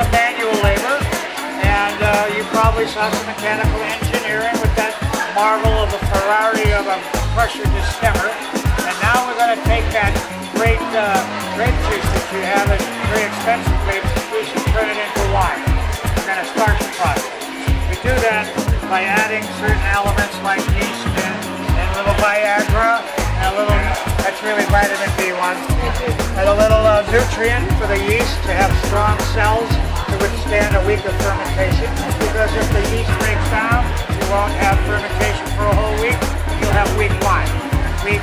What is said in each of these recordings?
some manual labor, and you probably saw some mechanical engineering with that marvel of a Ferrari of a pressure distemmer. And now we're going to take that great grape juice that you have, that's very expensive grape juice, and turn it into wine. We're going to start the process. We do that by adding certain elements like yeast and a little Viagra, and a little, that's really vitamin B1, and a little nutrient for the yeast to have strong cells to withstand a week of fermentation. Because if the yeast breaks down, you won't have fermentation for a whole week, you'll have weak wine. Weak.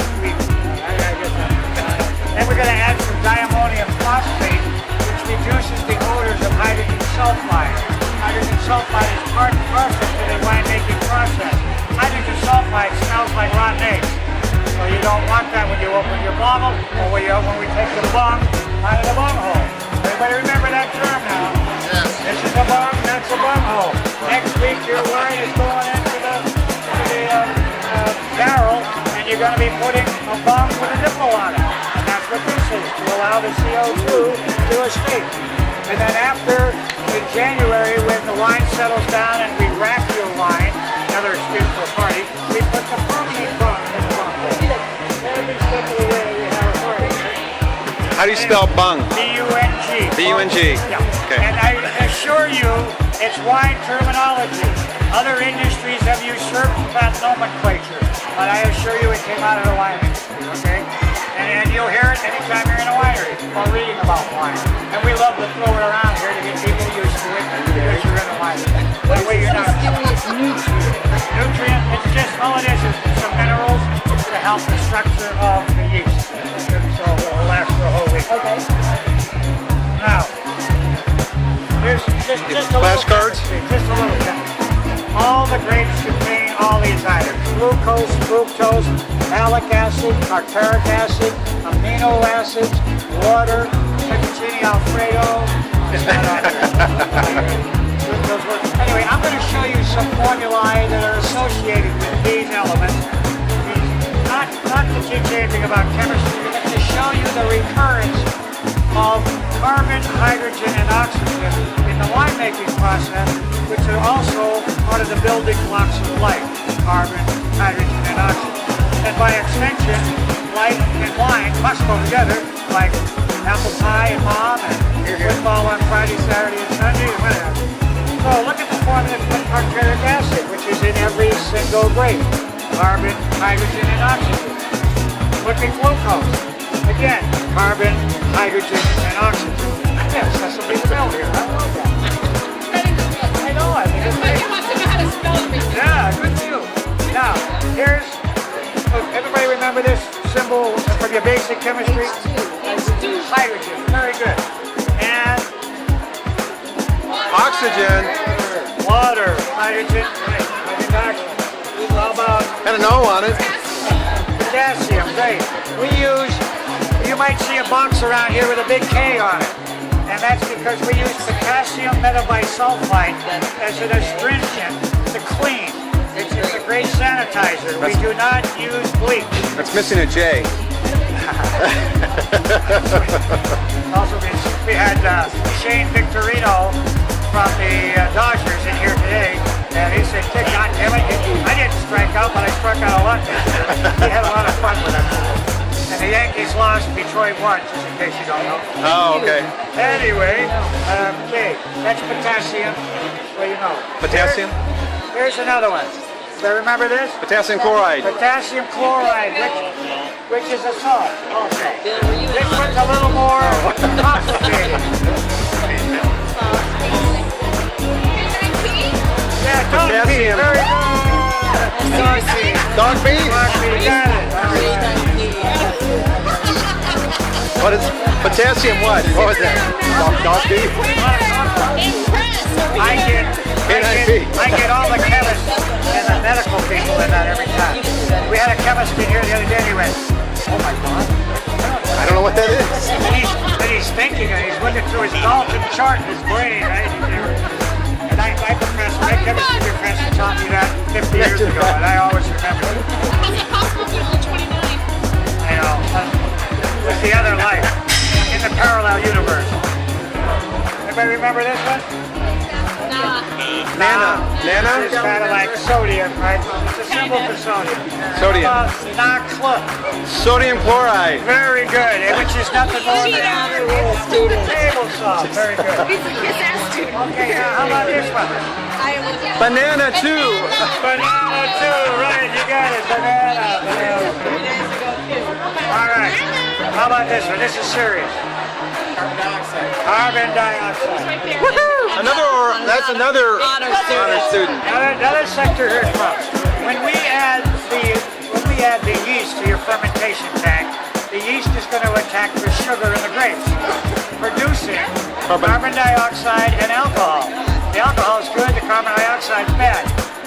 Then we're going to add some diammonium phosphate, which reduces the odors of hydrogen sulfide. Hydrogen sulfide is part and parcel to the winemaking process. Hydrogen sulfide smells like rotten eggs. So you don't want that when you open your bottle, or when we take the bung out of the bung hole. Everybody remember that term now? Yes. This is a bung, that's a bung hole. Next week your wine is going into the barrel, and you're going to be putting a bung with a nipple on it. And that's what this is, to allow the CO2 to escape. And then after, in January, when the wine settles down and we rack your wine, another excuse for a party, we put the permanent bung in the bung hole. Every step of the way we have a party. How do you spell bung? B-U-N-G. B-U-N-G. Yeah. Okay. And I assure you, it's wine terminology. Other industries have usurped that nomenclature, but I assure you it came out of the wine industry, okay? And you'll hear it anytime you're in a winery or reading about wine. And we love to throw it around here to get people used to it because you're in a winery. That way you're not... Nutrient, it's just, all it is some minerals to help the structure of the yeast. So it will last for a whole week. Okay. Now, here's just a flashcards? just a little bit. All the grapes contain all these items: glucose, fructose, malic acid, tartaric acid, amino acids, water, fettuccine alfredo. Anyway, I'm going to show you some formulae that are associated with these elements. Not to teach anything about chemistry, but to show you the recurrence of carbon, hydrogen, and oxygen in the winemaking process, which are also part of the building blocks of life: carbon, hydrogen, and oxygen. And by extension, life and wine must go together, like apple pie and mom, and football on Friday, Saturday, and Sunday, and whatever. So look at the formula for tartaric acid, which is in every single grape: carbon, hydrogen, and oxygen. Look at glucose. Again, carbon, hydrogen, and oxygen. Yes, that's something to know here. I love that. I know, I think it's great. You have to know how to spell everything. Yeah, good for you. Now, here's, everybody remember this symbol from your basic chemistry? Hydrogen, very good. And Oxygen. water, hydrogen, right, hydrogen oxygen. How about Had an O on it. potassium? Great. We use, you might see a box around here with a big K on it. And that's because we use potassium metabisulfite as an astringent to clean. It's a great sanitizer. We do not use bleach. That's missing a J. Also, we had Shane Victorino from the Dodgers in here today, and he said, "God damn it, I didn't strike out, but I struck out a lot." He had a lot of fun with us. And the Yankees lost, Detroit won, just in case you don't know. Oh, okay. Anyway, okay, that's potassium, so you know. Potassium? Here's another one. Do you remember this? Potassium chloride. Potassium chloride, which is a salt. Okay. This one's a little more complicated. Yeah, dog pee. Potassium. Very good. Dog pee. Dog pee? Dog pee, got it. All right. What is potassium? What? What was that? Dog pee? I get all the chemists and the medical people in that every time. We had a chemist in here the other day and he went, "Oh my God." I don't know what that is. And he's thinking and he's looking through his Dalton chart in his brain, right? And my professor, my chemistry professor taught me that 50 years ago, and I always remember it. How's it possible if you're only 29? I know. It was the other life in the parallel universe. Anybody remember this one? Nah. Nana? It's kind of like sodium, right? It's a symbol for sodium. Sodium. NaCl. Sodium chloride. Very good, which is nothing more than table salt. Very good. He's a kiss-ass student. Okay, now how about this one? Banana too. Banana too, right? You got it. Banana. All right. How about this one? This is serious. Carbon dioxide. That's another honor student. Another sector here comes. When we add the yeast to your fermentation tank, the yeast is going to attack the sugar in the grapes, producing carbon dioxide and alcohol. The alcohol is good, the carbon dioxide is bad.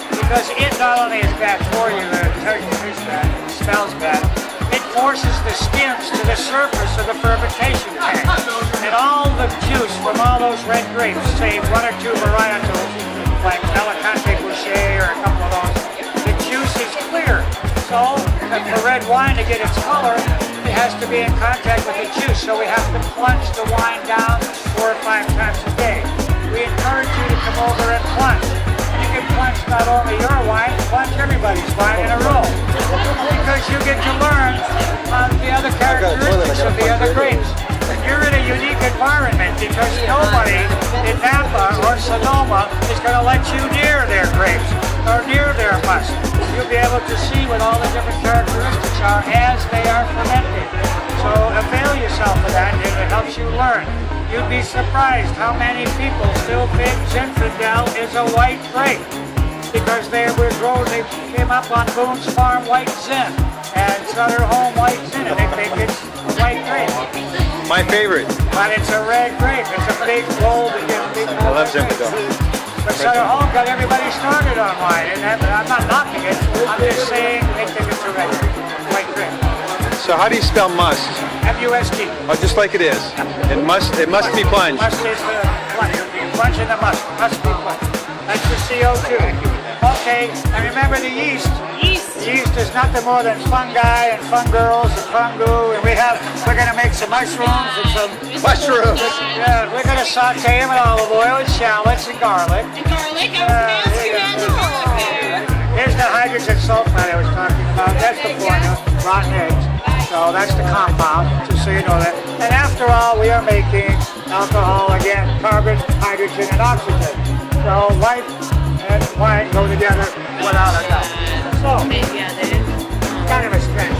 Because it not only is bad for you, it tastes bad, it smells bad, it forces the skins to the surface of the fermentation tank. And all the juice from all those red grapes, say one or two varietals, like Alicante Boucher or a couple of those, the juice is clear. So for red wine to get its color, it has to be in contact with the juice. So we have to plunge the wine down 4 or 5 times a day. We encourage you to come over and plunge. You can plunge not only your wine, plunge everybody's wine in a row. Because you get to learn the other characteristics of the other grapes. You're in a unique environment because nobody in Napa or Sonoma is going to let you near their grapes or near their must. You'll be able to see what all the different characteristics are as they are fermented. So avail yourself of that and it helps you learn. You'd be surprised how many people still think Zinfandel is a white grape because they came up on Boone's Farm white Zin and Sutter Home white Zin and they think it's a white grape. My favorite. But it's a red grape. It's a big bold. I love Zinfandel. But Sutter Home got everybody started on wine, and I'm not knocking it. I'm just saying they think it's a red grape, white grape. So how do you spell must? M-U-S-T. Oh, just like it is. It must be plunged. Must is the plunge. Plunge in the must. Must be plunged. That's the CO2. Okay, and remember the yeast. Yeast is nothing more than fungi and fungirls and fungu, and we're going to make some mushrooms and some Mushrooms. Yeah, we're going to saute them in olive oil and shallots and garlic. Here's the hydrogen sulfide I was talking about. That's the formula, rotten eggs. So that's the compound, just so you know that. And after all, we are making alcohol again, carbon, hydrogen, and oxygen. So life and wine go together without a doubt. So, kind of a stretch.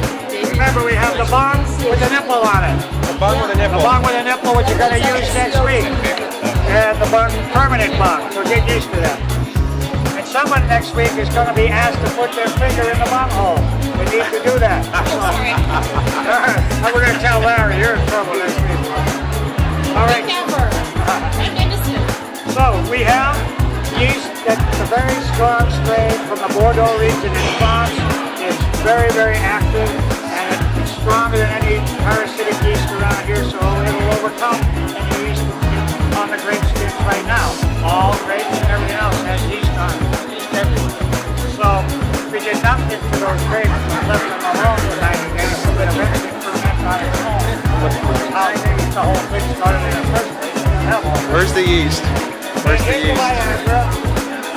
Remember, we have the bung with the nipple on it. The bung with a nipple. The bung with a nipple, which you're going to use next week. And the bung, permanent bung, so get used to that. And someone next week is going to be asked to put their finger in the bung hole. We need to do that. Sorry. We're going to tell Larry, you're in trouble next week. All right. Never. I'm Henderson. So, we have yeast that's a very strong strain from the Bordeaux region in France. It's very, very active, and it's stronger than any parasitic yeast around here, so it'll overcome any yeast on the grape skins right now. All grapes and everything else has yeast on it. Yeast everywhere. So, if we did nothing to those grapes and left them alone for 90 days, it would eventually ferment on its own. How the whole thing started in the first place. Where's the yeast? Where's the yeast? Viagra,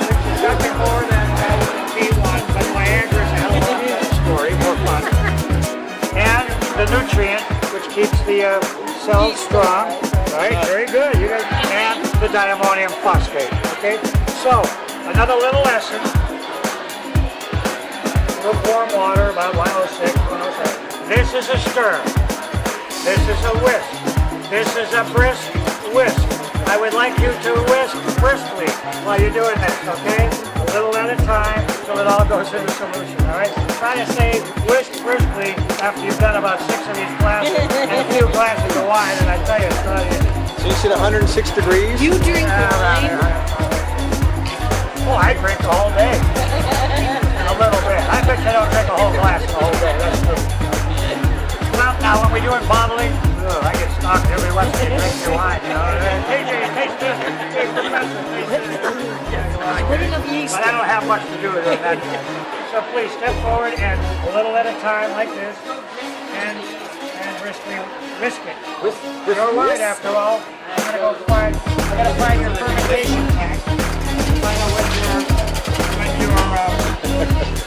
which is nothing more than B1, but Viagra is a hell of a story, more fun. And the nutrient, which keeps the cells strong, right? Very good. And the diammonium phosphate. Okay. So another little lesson. Lukewarm water, about 106, 107. This is a stir. This is a whisk. This is a brisk whisk. I would like you to whisk briskly while you're doing this, okay? A little at a time until it all goes into solution, all right? Try to say whisk briskly after you've done about 6 of these glasses and a few glasses of wine, and I tell you, it's not easy. So you said 106 degrees? You drink wine? Oh, I drink the whole day. A little bit. I bet you don't drink a whole glass the whole day, that's true. Well, now when we're doing bottling, I get stalked every once in a while. Drink your wine, you know. TJ, taste this. Hey, professor, taste this. But I don't have much to do with it. So please step forward and a little at a time like this, and briskly whisk it. Your wine, after all. I'm gonna go find a gotta find your fermentation tank. Find out what your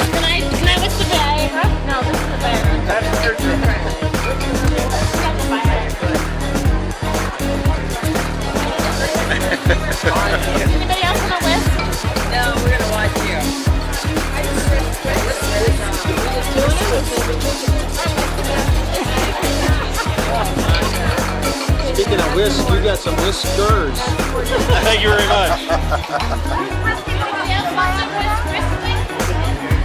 Can I whisk the Viagra? No, this is the Viagra. that's your drink. Anybody else want to whisk? No, we're gonna watch you. Speaking of whisk, you got some whiskers. Thank you very much. Anybody else want to whisk?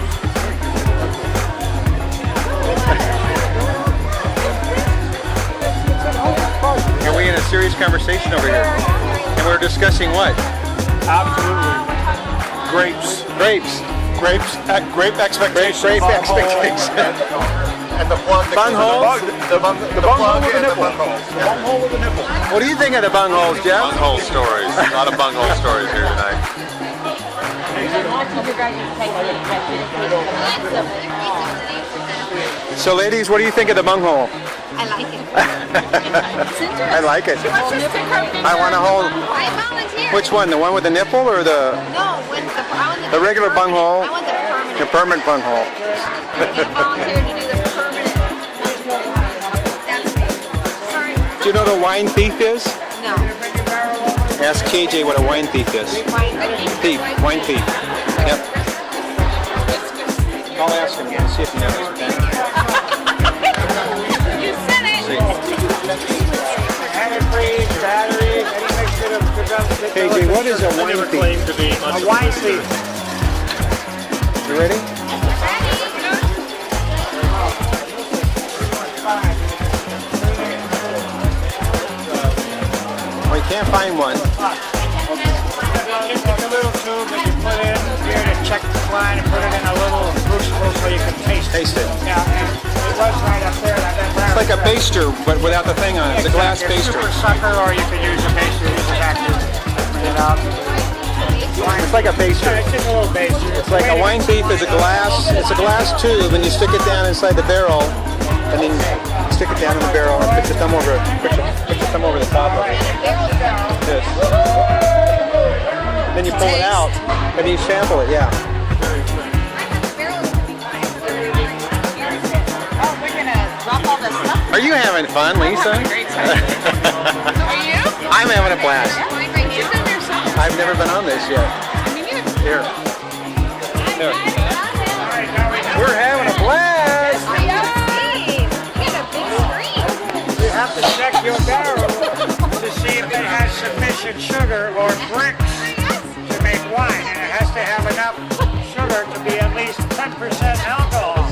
Are we in a serious conversation over here? And we're discussing what? Absolutely. Grapes. Grapes. Grape expectations. Grape expectations. And the plug that Bunghole? The bunghole with the nipple. The bunghole with the nipple. What do you think of the bungholes, Jeff? bunghole stories. A lot of bunghole stories here tonight. So, ladies, what do you think of the bunghole? I like it. I like it. I want to hold. I volunteer. Which one? The one with the nipple or the No, when I want The regular bunghole? I want the permanent. permanent bunghole? I volunteered to do the permanent. That's me. Sorry. Do you know what a wine thief is? No. Ask KJ what a wine thief is. Wine thief. Yep. I'll ask him and see if he knows. You said it. Antifreeze, batteries, any mixture of KJ, what is a I wine never thief? claimed to be much a of wine a thief? You ready? Well, you can't find one. It's a little tube that you put in here to check the wine and put it in a little crucible so you can taste it. Taste it. Yeah, and it was right up there. It's like a baster, but without the thing on it. It's a glass baster. Super sucker, or you could use a baster. Use a vacuum. Bring it out. It's like a baster. Yeah, it's just a little baster. It's like a wine thief is a glass. It's a glass tube, and you stick it down inside the barrel, and then stick it down in the barrel, and put your thumb over. Put your thumb over the top of it. This. Then you pull it out, and you sample it. Yeah. Oh, we're gonna drop all this stuff. Are you having fun, Lisa? Great time. Are you? I'm having a blast. Mine right here. I've never been on this yet. Here. Here. We're having a blast. You have to check your barrel to see if it has sufficient sugar or bricks to make wine, and it has to have enough sugar to be at least 10% alcohol.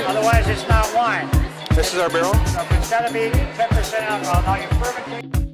Otherwise, it's not wine. This is our barrel? So if it's got to be 10% alcohol, now you fermentate.